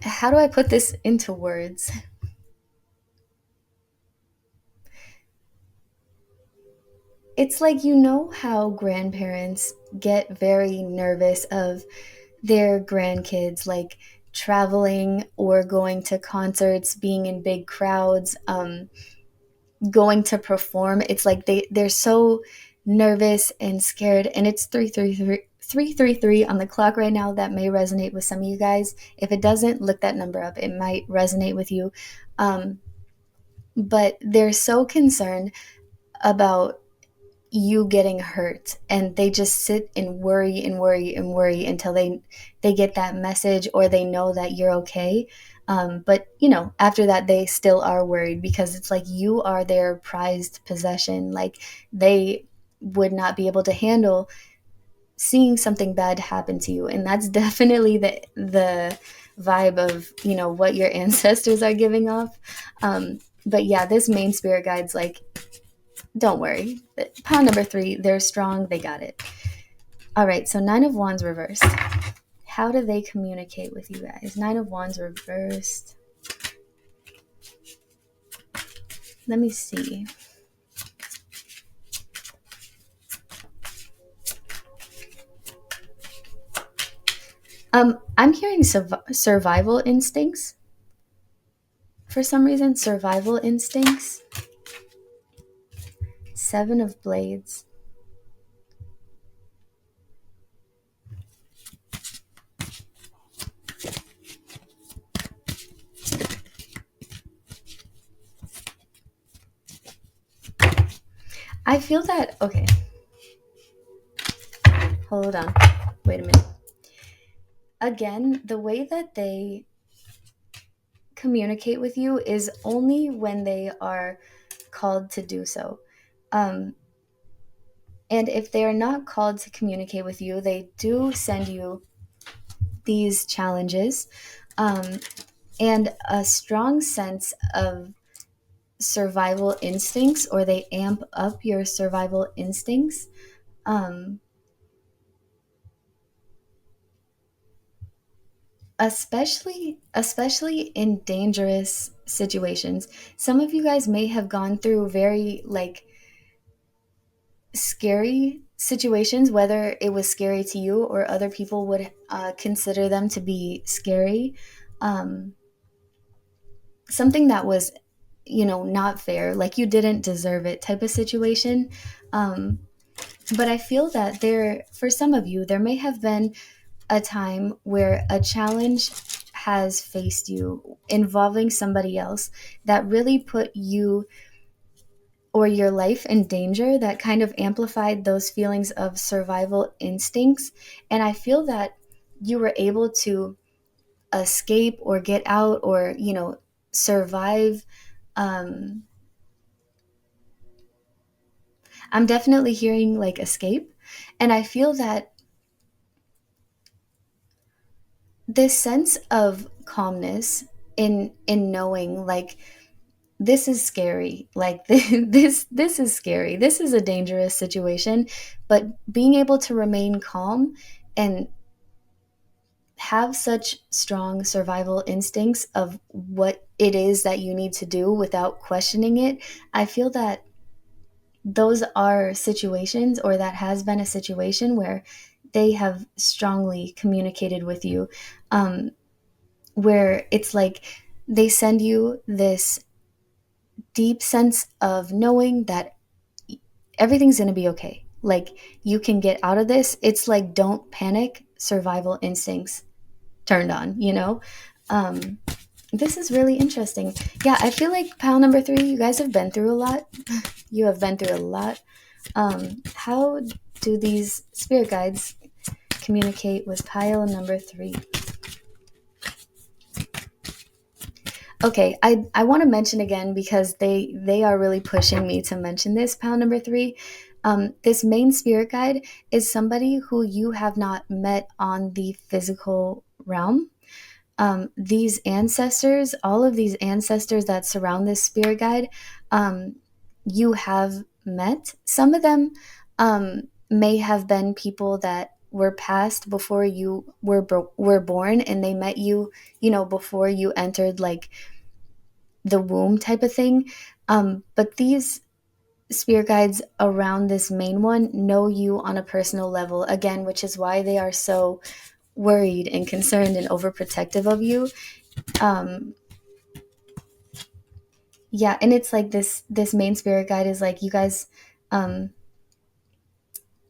how do I put this into words? It's like, how grandparents get very nervous of their grandkids like traveling or going to concerts, being in big crowds, going to perform. It's like they're so nervous and scared. And it's 333 on the clock right now. That may resonate with some of you guys. If it doesn't, look that number up, it might resonate with you. um, but they're so concerned about you getting hurt, and they just sit and worry and worry and worry until they get that message or they know that you're okay. But after that they still are worried because it's like you are their prized possession. Like they would not be able to handle seeing something bad happen to you. And that's definitely the vibe of, what your ancestors are giving off. But yeah, this main spirit guide's like, don't worry. Pile number 3, they're strong, they got it. All right, so 9 of Wands reversed. How do they communicate with you guys? 9 of Wands reversed. Let me see. I'm hearing survival instincts. For some reason, survival instincts. 7 of Blades. I feel that, okay. Hold on. Wait a minute. Again, the way that they communicate with you is only when they are called to do so. And if they are not called to communicate with you, they do send you these challenges and a strong sense of survival instincts, or they amp up your survival instincts. Um, especially in dangerous situations. Some of you guys may have gone through very like scary situations, whether it was scary to you or other people would consider them to be scary. Um, something that was, not fair, like you didn't deserve it type of situation. Um, but I feel that for some of you, there may have been a time where a challenge has faced you involving somebody else that really put you or your life in danger, that kind of amplified those feelings of survival instincts. And I feel that you were able to escape or get out or, survive. Um, I'm definitely hearing like escape. And I feel that this sense of calmness in knowing like this is scary, like this is scary, this is a dangerous situation, but being able to remain calm and have such strong survival instincts of what it is that you need to do without questioning it, I feel that those are situations, or that has been a situation where they have strongly communicated with you, where it's like they send you this deep sense of knowing that everything's going to be okay. Like you can get out of this. It's like don't panic, survival instincts turned on, Um, this is really interesting. Yeah, I feel like pile number 3, you guys have been through a lot. You have been through a lot. How do these spirit guides communicate with pile number 3? Okay, I want to mention again because they are really pushing me to mention this, pile number 3. This main spirit guide is somebody who you have not met on the physical realm. These ancestors, all of these ancestors that surround this spirit guide, you have met. Some of them may have been people that were passed before you were born, and they met you, before you entered like the womb type of thing. But these spirit guides around this main one know you on a personal level, again, which is why they are so worried and concerned and overprotective of you. Um, yeah, and it's like this main spirit guide is like, you guys, um,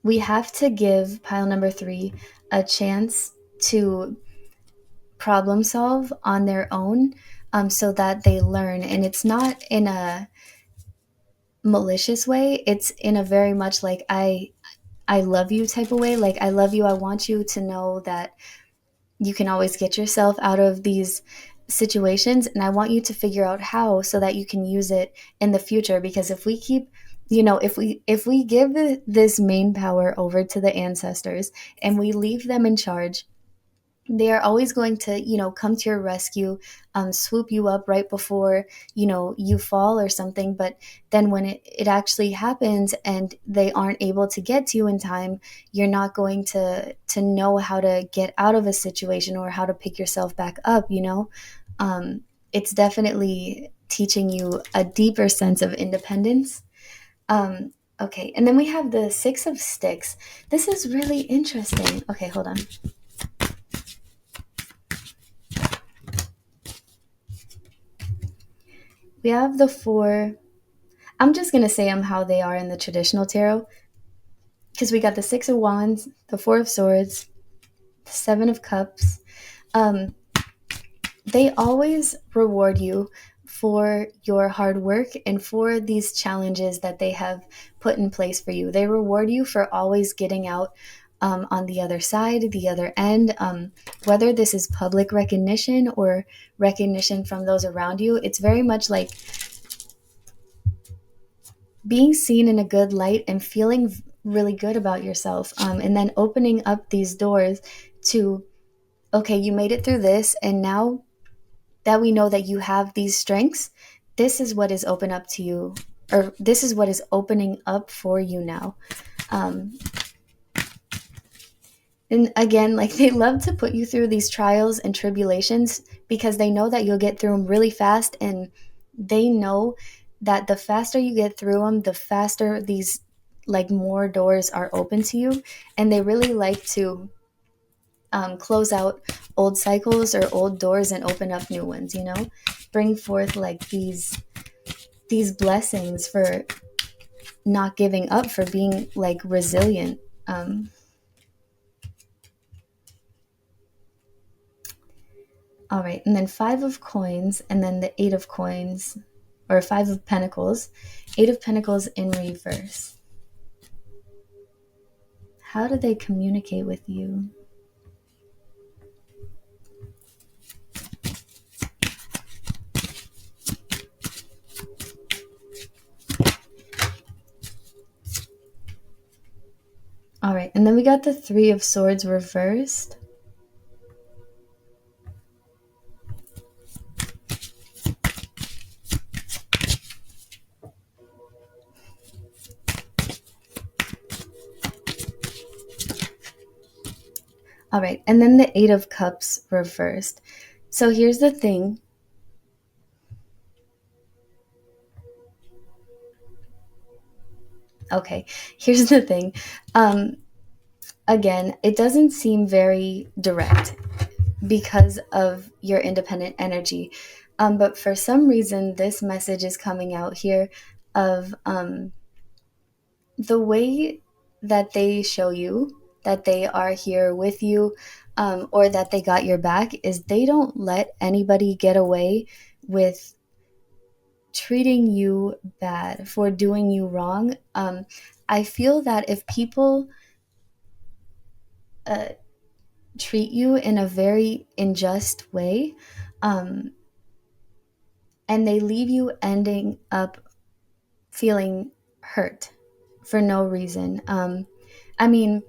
we have to give pile number 3 a chance to problem solve on their own, so that they learn. And it's not in a malicious way. It's in a very much like I love you type of way. Like I love you. I want you to know that you can always get yourself out of these situations, and I want you to figure out how so that you can use it in the future. Because if we keep if we give this main power over to the ancestors and we leave them in charge, they are always going to, come to your rescue, swoop you up right before, you fall or something. But then when it actually happens and they aren't able to get to you in time, you're not going to know how to get out of a situation or how to pick yourself back up. It's definitely teaching you a deeper sense of independence. Okay, and then we have the Six of Sticks. This is really interesting. Okay, hold on. We have the four. I'm just going to say them how they are in the traditional tarot, because we got the Six of Wands, the Four of Swords, the Seven of Cups. Um, they always reward you for your hard work and for these challenges that they have put in place for you. They reward you for always getting out on the other side, the other end. Whether this is public recognition or recognition from those around you, it's very much like being seen in a good light and feeling really good about yourself, and then opening up these doors to, okay, you made it through this, and now that we know that you have these strengths, this is what is open up to you, or this is what is opening up for you now. um, and again, like, they love to put you through these trials and tribulations because they know that you'll get through them really fast, and they know that the faster you get through them, the faster these, like, more doors are open to you. And they really like to close out old cycles or old doors and open up new ones, bring forth like these blessings for not giving up, for being like resilient. All right, and then Five of Coins, and then the Eight of Coins, or Five of Pentacles, Eight of Pentacles in reverse. How do they communicate with you? All right, and then we got the Three of Swords reversed. All right, and then the Eight of Cups reversed. So here's the thing. Okay, here's the thing. Again, it doesn't seem very direct because of your independent energy. But for some reason, this message is coming out here of the way that they show you that they are here with you, or that they got your back, is they don't let anybody get away with treating you bad, for doing you wrong. I feel that if people uh, treat you in a very unjust way, um, and they leave you ending up feeling hurt for no reason. I mean,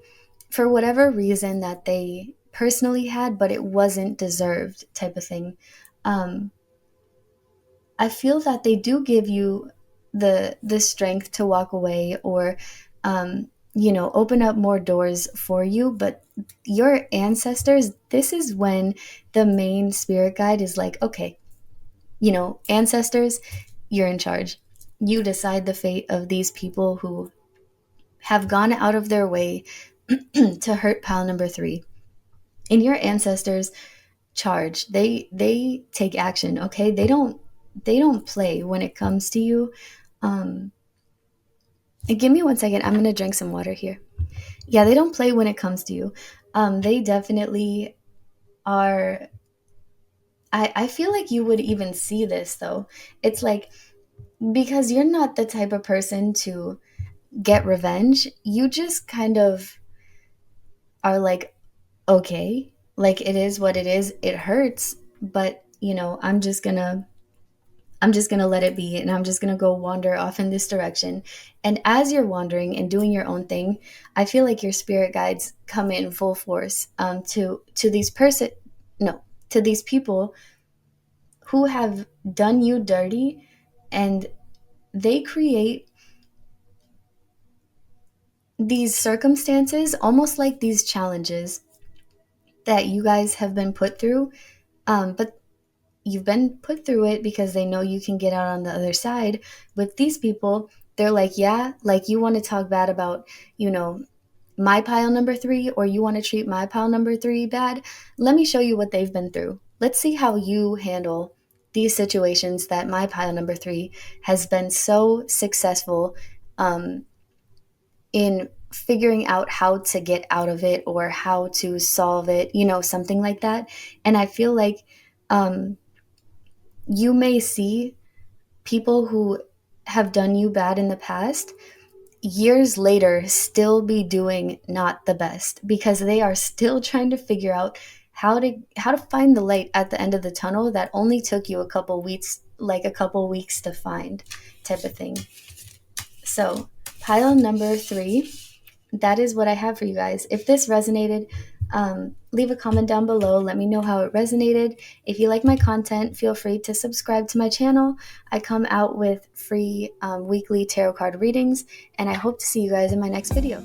for whatever reason that they personally had, but it wasn't deserved, type of thing. Um, I feel that they do give you the strength to walk away, or open up more doors for you. But your ancestors, this is when the main spirit guide is like, okay, ancestors, you're in charge. You decide the fate of these people who have gone out of their way to hurt pile number three. And your ancestors charge. They take action, okay? They don't play when it comes to you. Um Give me one second. I'm going to drink some water here. Yeah, they don't play when it comes to you. They definitely are. I feel like you would even see this, though. It's like, because you're not the type of person to get revenge, you just kind of are like, okay, like, it is what it is. It hurts, but I'm just gonna I'm just going to let it be, and I'm just going to go wander off in this direction. And as you're wandering and doing your own thing, I feel like your spirit guides come in full force, to these no, to these people who have done you dirty, and they create these circumstances, almost like these challenges that you guys have been put through. But you've been put through it because they know you can get out on the other side. With these people, they're like, yeah, like, you want to talk bad about, my pile number three, or you want to treat my pile number three bad. Let me show you what they've been through. Let's see how you handle these situations that my pile number three has been so successful, um, in figuring out how to get out of it, or how to solve it, something like that. And I feel like, um, you may see people who have done you bad in the past years later still be doing not the best, because they are still trying to figure out how to find the light at the end of the tunnel that only took you a couple weeks to find, type of thing. So, pile number 3, that is what I have for you guys. If this resonated, leave a comment down below. Let me know how it resonated. If you like my content, feel free to subscribe to my channel. I come out with free weekly tarot card readings, and I hope to see you guys in my next video.